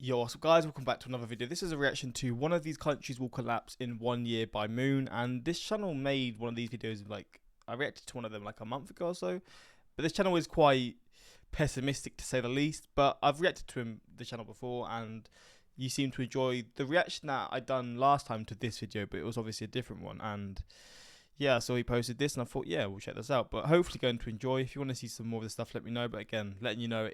Yo, what's up guys, welcome back to another video. This is a reaction to one of these countries will collapse in 1 year by Moon, and this channel made one of these videos I reacted to one of them like a month ago or so, but this channel is quite pessimistic to say the least, but I've reacted to the channel before and you seem to enjoy the reaction that I done last time to this video, but it was obviously a different one. And yeah, so he posted this and I thought, yeah, we'll check this out, but hopefully going to enjoy. If you want to see some more of the stuff, let me know. But again, letting you know,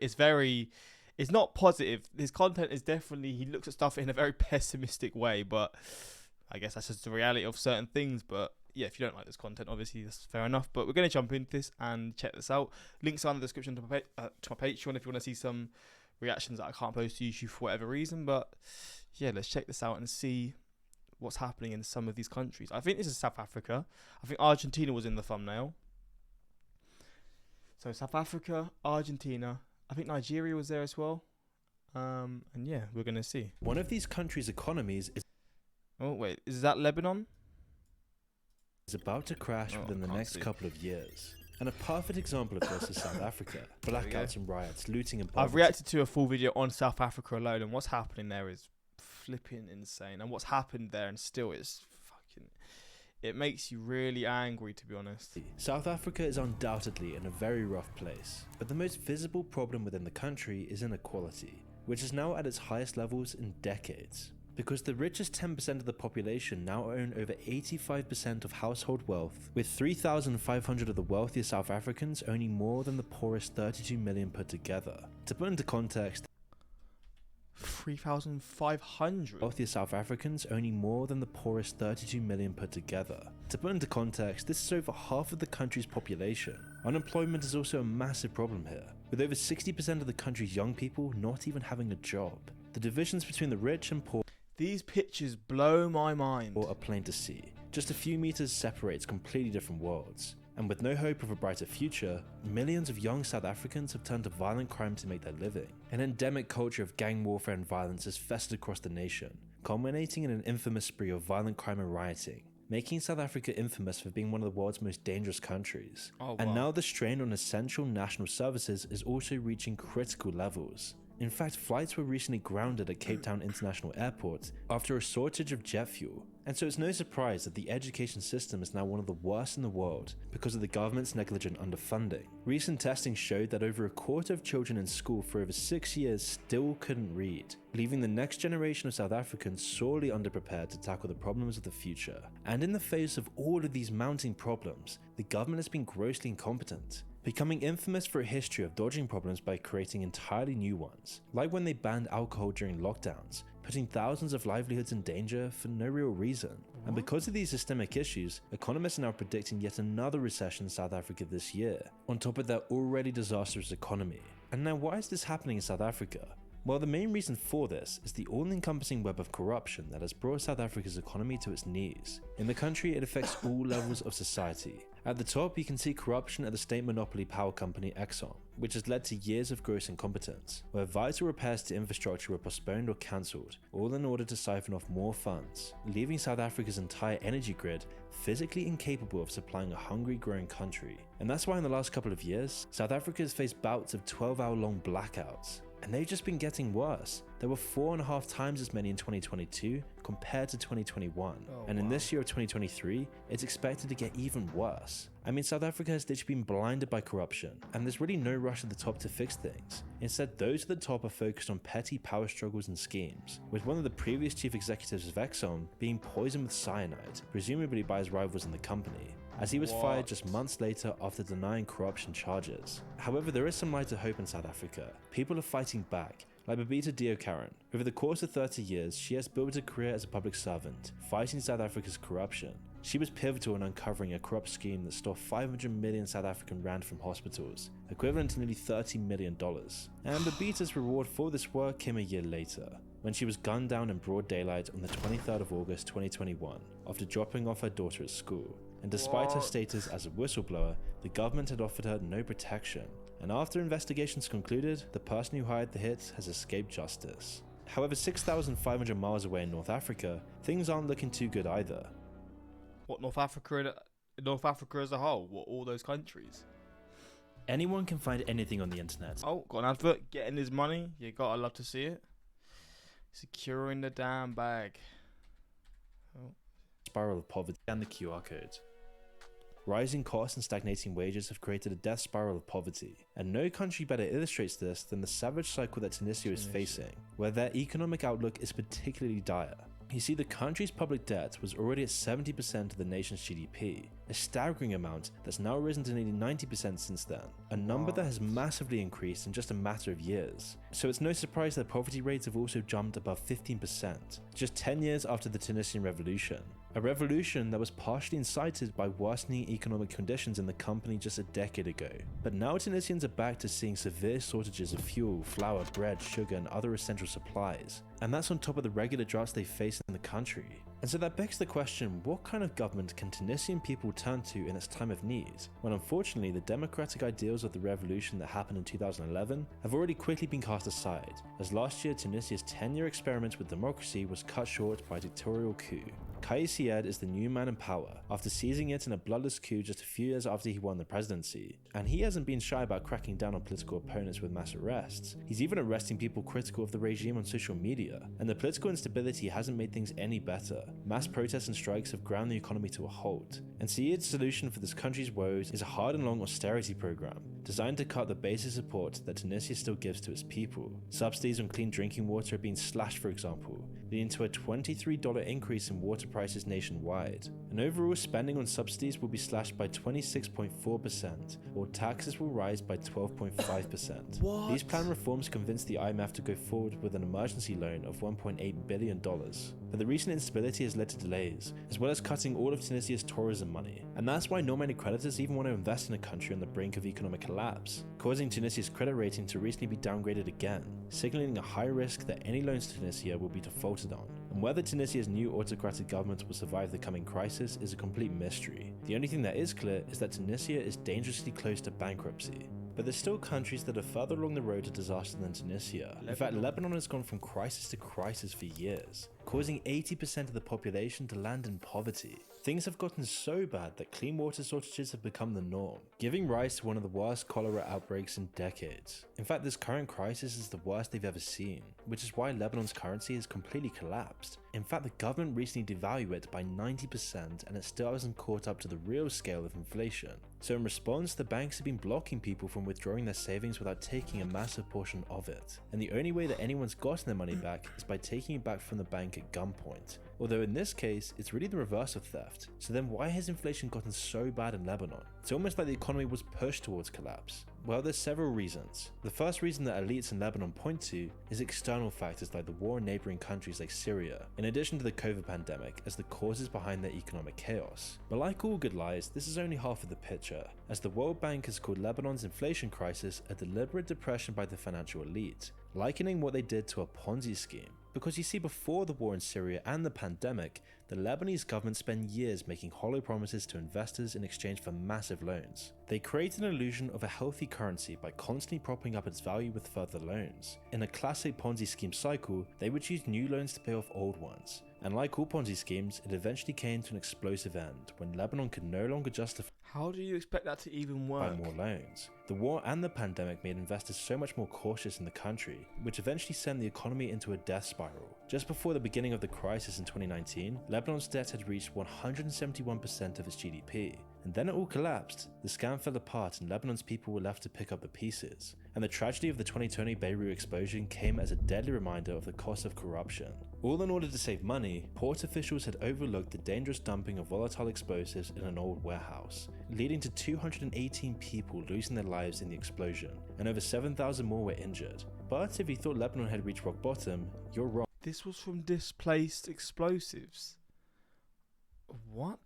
it's not positive. His content is definitely, he looks at stuff in a very pessimistic way, but I guess that's just the reality of certain things. But yeah, if you don't like this content, obviously that's fair enough. But we're going to jump into this and check this out. Links are in the description to my Patreon if you want to see some reactions that I can't post to YouTube for whatever reason. But yeah, let's check this out and see what's happening in some of these countries. I think this is South Africa. I think Argentina was in the thumbnail. So South Africa, Argentina. I think Nigeria was there as well. And yeah, we're going to see. One of these countries' economies is Oh, wait. Is that Lebanon? about to crash within the next couple of years. And a perfect example of this is South Africa. Blackouts and riots, looting and poverty. I've reacted to a full video on South Africa alone, and what's happening there is flipping insane. And what's happened there and still is fucking... It makes you really angry, to be honest. South Africa is undoubtedly in a very rough place, but the most visible problem within the country is inequality, which is now at its highest levels in decades. Because the richest 10% of the population now own over 85% of household wealth, with 3,500 of the wealthiest South Africans owning more than the poorest 32 million put together. To put into context, 3,500. Wealthiest South Africans owning more than the poorest 32 million put together. To put into context, this is over half of the country's population. Unemployment is also a massive problem here, with over 60% of the country's young people not even having a job. The divisions between the rich and poor These pictures blow my mind. are plain to see. Just a few meters separates completely different worlds. And with no hope of a brighter future, millions of young South Africans have turned to violent crime to make their living. An endemic culture of gang warfare and violence has festered across the nation, culminating in an infamous spree of violent crime and rioting, making South Africa infamous for being one of the world's most dangerous countries. And now the strain on essential national services is also reaching critical levels. In fact, flights were recently grounded at Cape Town International Airport after a shortage of jet fuel. And so it's no surprise that the education system is now one of the worst in the world because of the government's negligent underfunding. Recent testing showed that over a quarter of children in school for over 6 years still couldn't read, leaving the next generation of South Africans sorely underprepared to tackle the problems of the future. And in the face of all of these mounting problems, the government has been grossly incompetent, becoming infamous for a history of dodging problems by creating entirely new ones, like when they banned alcohol during lockdowns, putting thousands of livelihoods in danger for no real reason. And because of these systemic issues, economists are now predicting yet another recession in South Africa this year, on top of their already disastrous economy. And now why is this happening in South Africa? Well, the main reason for this is the all-encompassing web of corruption that has brought South Africa's economy to its knees. In the country, it affects all levels of society. At the top, you can see corruption at the state monopoly power company Exxon, which has led to years of gross incompetence, where vital repairs to infrastructure were postponed or cancelled, all in order to siphon off more funds, leaving South Africa's entire energy grid physically incapable of supplying a hungry, growing country. And that's why in the last couple of years, South Africa has faced bouts of 12-hour-long blackouts. And they've just been getting worse. There were 4.5 times as many in 2022 compared to 2021. And in this year of 2023, it's expected to get even worse. I mean, South Africa has literally been blinded by corruption, and there's really no rush at the top to fix things. Instead, those at the top are focused on petty power struggles and schemes, with one of the previous chief executives of Exxon being poisoned with cyanide, presumably by his rivals in the company, as he was fired just months later after denying corruption charges. However, there is some light of hope in South Africa. People are fighting back, like Babita Deokaran. Over the course of 30 years, she has built a career as a public servant, fighting South Africa's corruption. She was pivotal in uncovering a corrupt scheme that stole 500 million South African rand from hospitals, equivalent to nearly $30 million. And Babita's reward for this work came a year later, when she was gunned down in broad daylight on the 23rd of August 2021, after dropping off her daughter at school. And despite her status as a whistleblower, the government had offered her no protection. And after investigations concluded, the person who hired the hit has escaped justice. However, 6,500 miles away in North Africa, things aren't looking too good either. What, North Africa as a whole? What, all those countries? Anyone can find anything on the internet. Oh, got an advert, getting his money. You gotta love to see it. Securing the damn bag. Oh. Spiral of poverty and the QR code. Rising costs and stagnating wages have created a death spiral of poverty, and no country better illustrates this than the savage cycle that Tunisia is facing, where their economic outlook is particularly dire. You see, the country's public debt was already at 70% of the nation's GDP, a staggering amount that's now risen to nearly 90% since then, a number that has massively increased in just a matter of years. So it's no surprise that poverty rates have also jumped above 15%, just 10 years after the Tunisian revolution. A revolution that was partially incited by worsening economic conditions in the country just a decade ago. But now Tunisians are back to seeing severe shortages of fuel, flour, bread, sugar and other essential supplies. And that's on top of the regular droughts they face in the country. And so that begs the question, what kind of government can Tunisian people turn to in its time of need? When unfortunately the democratic ideals of the revolution that happened in 2011 have already quickly been cast aside, as last year Tunisia's 10-year experiment with democracy was cut short by a dictatorial coup. Kais Saied is the new man in power, after seizing it in a bloodless coup just a few years after he won the presidency. And he hasn't been shy about cracking down on political opponents with mass arrests. He's even arresting people critical of the regime on social media. And the political instability hasn't made things any better. Mass protests and strikes have ground the economy to a halt. And Saied's solution for this country's woes is a hard and long austerity program, designed to cut the basic support that Tunisia still gives to its people. Subsidies on clean drinking water are being slashed, for example, leading to a $23 increase in water prices nationwide. And overall spending on subsidies will be slashed by 26.4%, while taxes will rise by 12.5%. These planned reforms convinced the IMF to go forward with an emergency loan of $1.8 billion. But the recent instability has led to delays, as well as cutting all of Tunisia's tourism money. And that's why not many creditors even want to invest in a country on the brink of economic collapse, causing Tunisia's credit rating to recently be downgraded again, signaling a high risk that any loans to Tunisia will be defaulted on. And whether Tunisia's new autocratic government will survive the coming crisis is a complete mystery. The only thing that is clear is that Tunisia is dangerously close to bankruptcy. But there's still countries that are further along the road to disaster than Tunisia. In fact, Lebanon has gone from crisis to crisis for years, causing 80% of the population to land in poverty. Things have gotten so bad that clean water shortages have become the norm, giving rise to one of the worst cholera outbreaks in decades. In fact, this current crisis is the worst they've ever seen, which is why Lebanon's currency has completely collapsed. In fact, the government recently devalued it by 90% and it still hasn't caught up to the real scale of inflation. So in response, the banks have been blocking people from withdrawing their savings without taking a massive portion of it. And the only way that anyone's gotten their money back is by taking it back from the bank at gunpoint. Although in this case, it's really the reverse of theft. So then why has inflation gotten so bad in Lebanon? It's almost like the economy was pushed towards collapse. Well, there's several reasons. The first reason that elites in Lebanon point to is external factors like the war in neighboring countries like Syria, in addition to the COVID pandemic, as the causes behind their economic chaos. But like all good lies, this is only half of the picture, as the World Bank has called Lebanon's inflation crisis a deliberate depression by the financial elite, likening what they did to a Ponzi scheme. Because you see, before the war in Syria and the pandemic, the Lebanese government spent years making hollow promises to investors in exchange for massive loans. They created an illusion of a healthy currency by constantly propping up its value with further loans. In a classic Ponzi scheme cycle, they would use new loans to pay off old ones. And like all Ponzi schemes, it eventually came to an explosive end when Lebanon could no longer justify How do you expect that to even work? more loans. The war and the pandemic made investors so much more cautious in the country, which eventually sent the economy into a death spiral. Just before the beginning of the crisis in 2019, Lebanon's debt had reached 171% of its GDP. And then it all collapsed, the scam fell apart and Lebanon's people were left to pick up the pieces. And the tragedy of the 2020 Beirut explosion came as a deadly reminder of the cost of corruption. All in order to save money, port officials had overlooked the dangerous dumping of volatile explosives in an old warehouse, leading to 218 people losing their lives in the explosion, and over 7,000 more were injured. But if you thought Lebanon had reached rock bottom, you're wrong. This was from displaced explosives. What?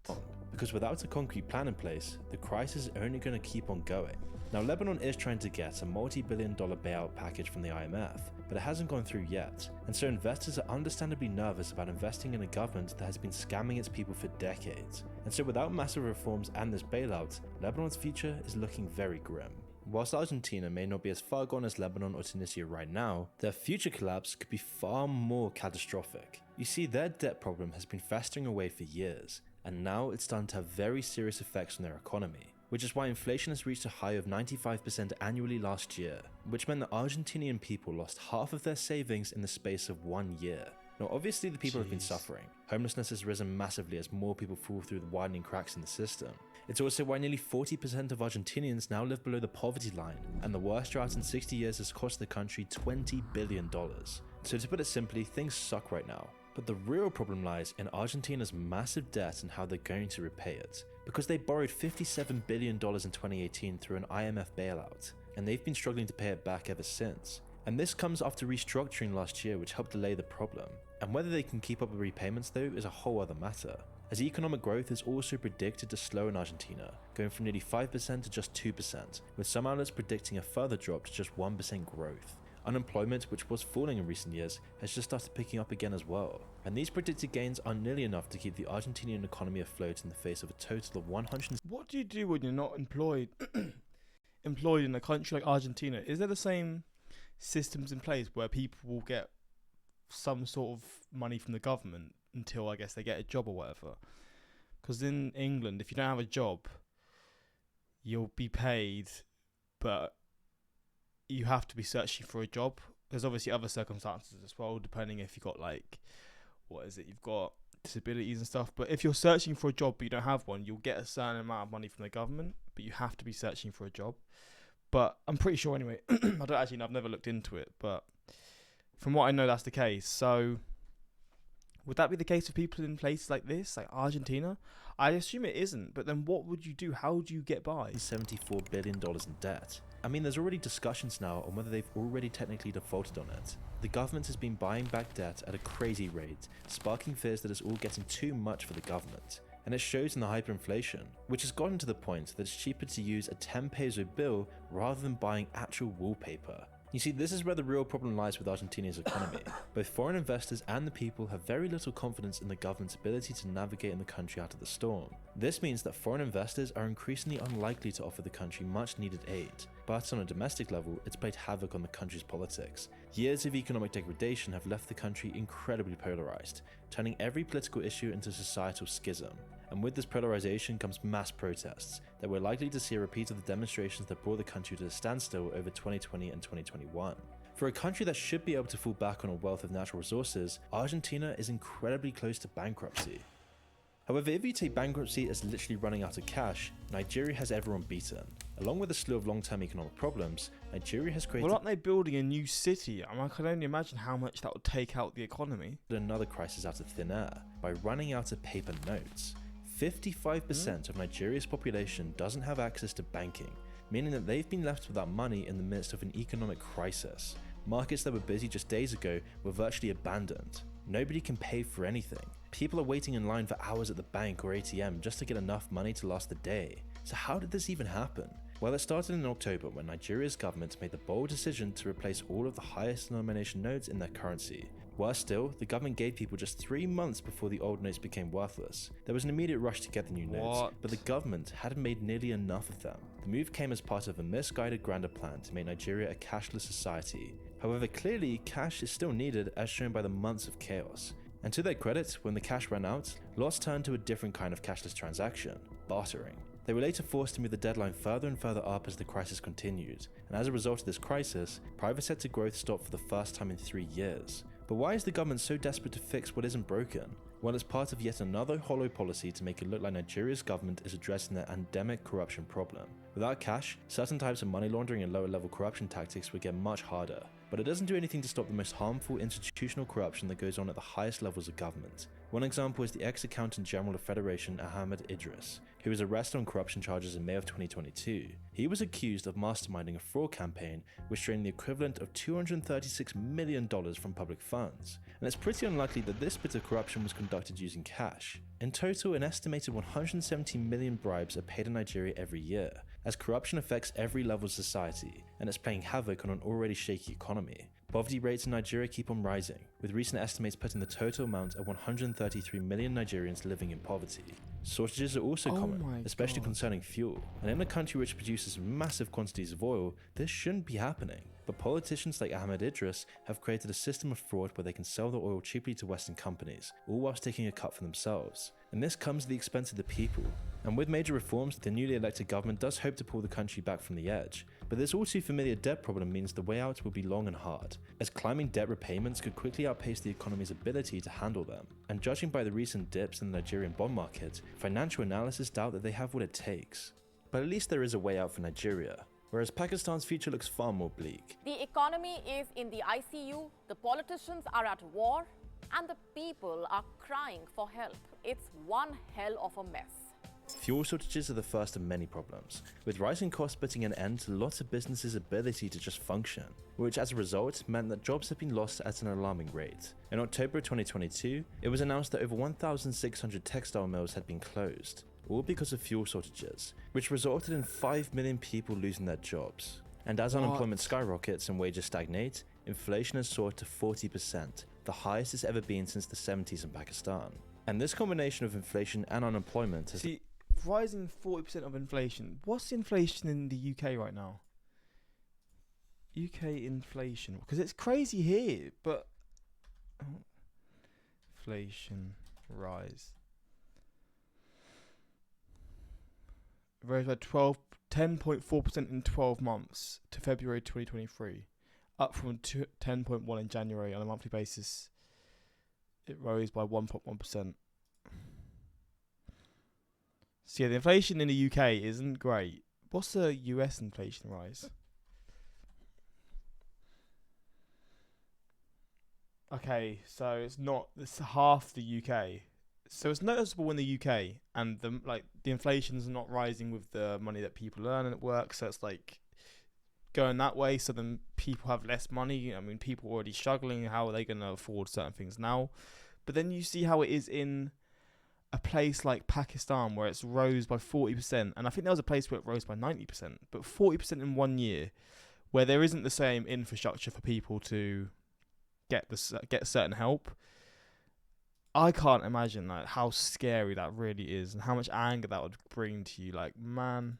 Because without a concrete plan in place, the crisis is only going to keep on going. Now, Lebanon is trying to get a multi-billion-dollar bailout package from the IMF, but it hasn't gone through yet, and so investors are understandably nervous about investing in a government that has been scamming its people for decades. And so without massive reforms and this bailout, Lebanon's future is looking very grim. Whilst Argentina may not be as far gone as Lebanon or Tunisia right now, their future collapse could be far more catastrophic. You see, their debt problem has been festering away for years, and now it's starting to have very serious effects on their economy. which is why inflation has reached a high of 95% annually last year, which meant that Argentinian people lost half of their savings in the space of 1 year. Now obviously the people have been suffering. Homelessness has risen massively as more people fall through the widening cracks in the system. It's also why nearly 40% of Argentinians now live below the poverty line, and the worst drought in 60 years has cost the country $20 billion. So to put it simply, things suck right now. But the real problem lies in Argentina's massive debt and how they're going to repay it. Because they borrowed $57 billion in 2018 through an IMF bailout, and they've been struggling to pay it back ever since. And this comes after restructuring last year, which helped delay the problem. And whether they can keep up with repayments though is a whole other matter, as economic growth is also predicted to slow in Argentina, going from nearly 5% to just 2%, with some outlets predicting a further drop to just 1% growth. Unemployment, which was falling in recent years, has just started picking up again as well, and these predicted gains are nearly enough to keep the Argentinian economy afloat in the face of a total of 100. What do you do when you're not employed in a country like Argentina? Is there the same systems in place where people will get some sort of money from the government until I guess they get a job or whatever? Because in England, if you don't have a job, you'll be paid, but you have to be searching for a job. There's obviously other circumstances as well, depending if you've got you've got disabilities and stuff. But if you're searching for a job but you don't have one, you'll get a certain amount of money from the government, but you have to be searching for a job. But I'm pretty sure anyway, I don't actually know, I've never looked into it, but from what I know, that's the case. So would that be the case for people in places like this, like Argentina? I assume it isn't, but then what would you do? How do you get by? $74 billion in debt. I mean, there's already discussions now on whether they've already technically defaulted on it. The government has been buying back debt at a crazy rate, sparking fears that it's all getting too much for the government. And it shows in the hyperinflation, which has gotten to the point that it's cheaper to use a 10 peso bill rather than buying actual wallpaper. You see, this is where the real problem lies with Argentina's economy. Both foreign investors and the people have very little confidence in the government's ability to navigate in the country out of the storm. This means that foreign investors are increasingly unlikely to offer the country much needed aid, but on a domestic level, it's played havoc on the country's politics. Years of economic degradation have left the country incredibly polarized, turning every political issue into a societal schism. And with this polarization comes mass protests that we're likely to see a repeat of the demonstrations that brought the country to a standstill over 2020 and 2021. For a country that should be able to fall back on a wealth of natural resources, Argentina is incredibly close to bankruptcy. However, if you take bankruptcy as literally running out of cash, Nigeria has everyone beaten. Along with a slew of long-term economic problems, Nigeria has created— Well, aren't they building a new city? I can only imagine how much that would take out the economy. Another crisis out of thin air by running out of paper notes. 55% of Nigeria's population doesn't have access to banking, meaning that they've been left without money in the midst of an economic crisis. Markets that were busy just days ago were virtually abandoned. Nobody can pay for anything. People are waiting in line for hours at the bank or ATM just to get enough money to last the day. So how did this even happen? Well, it started in October when Nigeria's government made the bold decision to replace all of the highest denomination notes in their currency. Worse still, the government gave people just 3 months before the old notes became worthless. There was an immediate rush to get the new notes, but the government hadn't made nearly enough of them. The move came as part of a misguided grander plan to make Nigeria a cashless society. However, clearly, cash is still needed as shown by the months of chaos. And to their credit, when the cash ran out, lots turned to a different kind of cashless transaction: bartering. They were later forced to move the deadline further and further up as the crisis continued, and as a result of this crisis, private sector growth stopped for the first time in 3 years. But why is the government so desperate to fix what isn't broken? Well, it's part of yet another hollow policy to make it look like Nigeria's government is addressing their endemic corruption problem. Without cash, certain types of money laundering and lower level corruption tactics would get much harder, but it doesn't do anything to stop the most harmful institutional corruption that goes on at the highest levels of government. One example is the ex-accountant general of Federation Ahmed Idris, who was arrested on corruption charges in May of 2022. He was accused of masterminding a fraud campaign which drained the equivalent of $236 million from public funds, and it's pretty unlikely that this bit of corruption was conducted using cash. In total, an estimated 170 million bribes are paid in Nigeria every year, as corruption affects every level of society, and it's playing havoc on an already shaky economy. Poverty rates in Nigeria keep on rising, with recent estimates putting the total amount at 133 million Nigerians living in poverty. Shortages are also common, especially concerning fuel, and in a country which produces massive quantities of oil, this shouldn't be happening. But politicians like Ahmed Idris have created a system of fraud where they can sell the oil cheaply to Western companies, all whilst taking a cut for themselves. And this comes at the expense of the people. And with major reforms, the newly elected government does hope to pull the country back from the edge. But this all too familiar debt problem means the way out will be long and hard, as climbing debt repayments could quickly outpace the economy's ability to handle them. And judging by the recent dips in the Nigerian bond market, financial analysts doubt that they have what it takes. But at least there is a way out for Nigeria, whereas Pakistan's future looks far more bleak. The economy is in the ICU, the politicians are at war, and the people are crying for help. It's one hell of a mess. Fuel shortages are the first of many problems, with rising costs putting an end to lots of businesses' ability to just function, which as a result meant that jobs have been lost at an alarming rate. In October 2022, it was announced that over 1,600 textile mills had been closed, all because of fuel shortages, which resulted in 5 million people losing their jobs. And as unemployment skyrockets and wages stagnate, inflation has soared to 40%, the highest it's ever been since the 70s in Pakistan. And this combination of inflation and unemployment has... Rising 40% of inflation. What's inflation in the UK right now? UK inflation. Because it's crazy here, but... Inflation rise. Rose by 10.4% in 12 months to February 2023. Up from 10.1 in January on a monthly basis. It rose by 1.1%. So yeah, the inflation in the UK isn't great. What's the US inflation rise? Okay, so it's half the UK. So it's noticeable in the UK, and the inflation's not rising with the money that people earn at work. So it's like going that way. So then people have less money. I mean, people are already struggling. How are they going to afford certain things now? But then you see how it is in a place like Pakistan, where it's rose by 40%, and I think there was a place where it rose by 90%, but 40% in 1 year, where there isn't the same infrastructure for people to get certain help. I can't imagine how scary that really is, and how much anger that would bring to you. Like, man,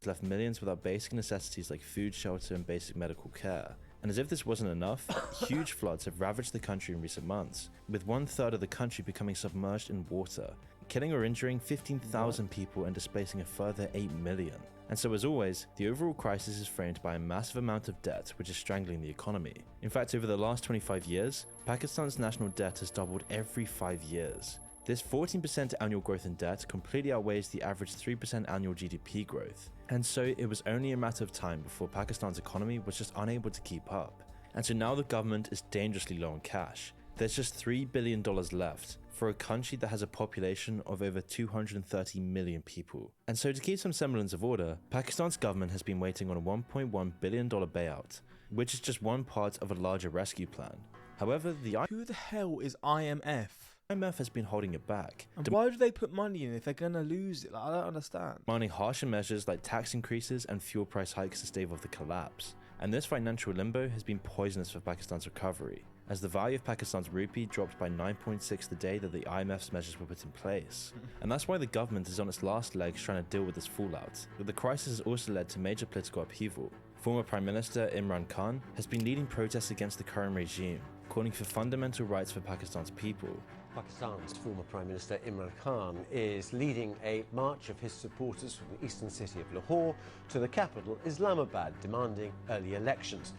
left millions without basic necessities like food, shelter, and basic medical care. And as if this wasn't enough, huge floods have ravaged the country in recent months, with 1/3 of the country becoming submerged in water, killing or injuring 15,000 people and displacing a further 8 million. And so as always, the overall crisis is framed by a massive amount of debt which is strangling the economy. In fact, over the last 25 years, Pakistan's national debt has doubled every 5 years. This 14% annual growth in debt completely outweighs the average 3% annual GDP growth. And so it was only a matter of time before Pakistan's economy was just unable to keep up. And so now the government is dangerously low on cash. There's just $3 billion left for a country that has a population of over 230 million people. And so to keep some semblance of order, Pakistan's government has been waiting on a $1.1 billion bailout, which is just one part of a larger rescue plan. However, who the hell is IMF? IMF has been holding it back. And why do they put money in if they're going to lose it? I don't understand. Demanding harsher measures like tax increases and fuel price hikes to stave off the collapse. And this financial limbo has been poisonous for Pakistan's recovery, as the value of Pakistan's rupee dropped by 9.6 the day that the IMF's measures were put in place. And that's why the government is on its last legs trying to deal with this fallout. But the crisis has also led to major political upheaval. Former Prime Minister Imran Khan has been leading protests against the current regime, calling for fundamental rights for Pakistan's people. Pakistan's former Prime Minister Imran Khan is leading a march of his supporters from the eastern city of Lahore to the capital, Islamabad, demanding early elections.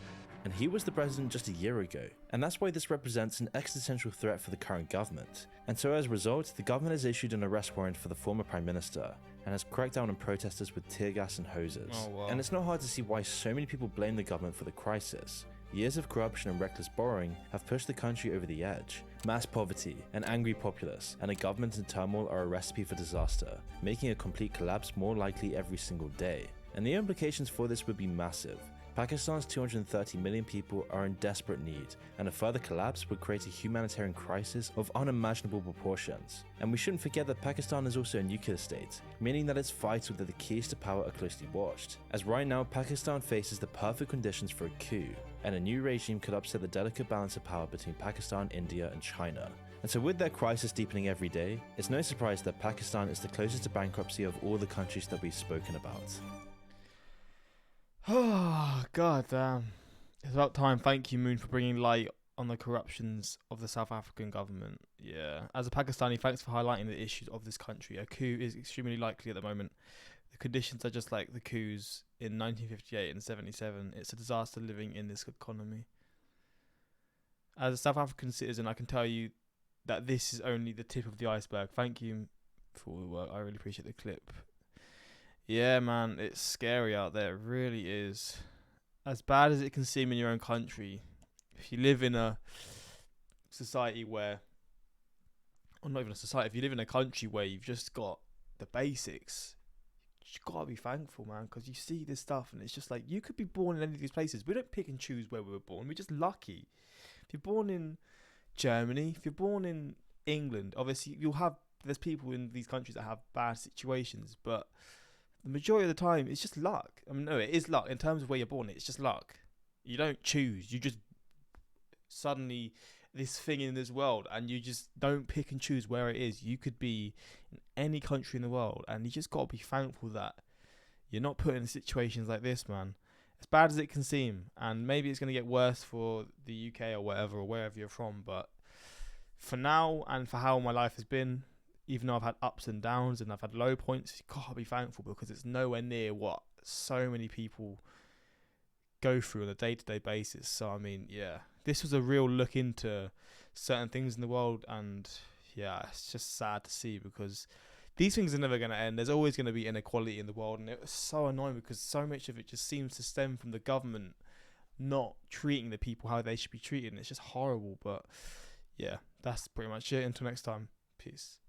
And he was the president just a year ago, and that's why this represents an existential threat for the current government. And so as a result, the government has issued an arrest warrant for the former Prime Minister, and has cracked down on protesters with tear gas and hoses. Oh, wow. And it's not hard to see why so many people blame the government for the crisis. Years of corruption and reckless borrowing have pushed the country over the edge. Mass poverty, an angry populace, and a government in turmoil are a recipe for disaster, making a complete collapse more likely every single day. And the implications for this would be massive. Pakistan's 230 million people are in desperate need, and a further collapse would create a humanitarian crisis of unimaginable proportions. And we shouldn't forget that Pakistan is also a nuclear state, meaning that it's vital that the keys to power are closely watched, as right now Pakistan faces the perfect conditions for a coup, and a new regime could upset the delicate balance of power between Pakistan, India, and China. And so with their crisis deepening every day, it's no surprise that Pakistan is the closest to bankruptcy of all the countries that we've spoken about. Oh, god damn. It's about time. Thank you, Moon, for bringing light on the corruptions of the South African government. Yeah. As a Pakistani, thanks for highlighting the issues of this country. A coup is extremely likely at the moment. The conditions are just like the coups in 1958 and 77. It's a disaster living in this economy. As a South African citizen, I can tell you that this is only the tip of the iceberg. Thank you for all the work. I really appreciate the clip. Yeah, man, it's scary out there. It really is. As bad as it can seem in your own country, if you live in a society where, or not even a society, if you live in a country where you've just got the basics, you gotta be thankful, man, because you see this stuff and it's just like, you could be born in any of these places. We don't pick and choose where we were born. We're just lucky. If you're born in Germany, if you're born in England, obviously there's people in these countries that have bad situations, but the majority of the time it's just luck. I mean, no, it is luck in terms of where you're born. It's just luck. You don't choose. You just suddenly this thing in this world, and you just don't pick and choose where it is. You could be in any country in the world, and you just got to be thankful that you're not put in situations like this, man. As bad as it can seem, and maybe it's going to get worse for the UK or whatever, or wherever you're from, but for now and for how my life has been, even though I've had ups and downs and I've had low points, you gotta be thankful, because it's nowhere near what so many people go through on a day-to-day basis. So I mean, yeah, this was a real look into certain things in the world, and yeah, it's just sad to see, because these things are never going to end. There's always going to be inequality in the world, and it was so annoying because so much of it just seems to stem from the government not treating the people how they should be treated, and it's just horrible. But yeah, that's pretty much it. Until next time, peace.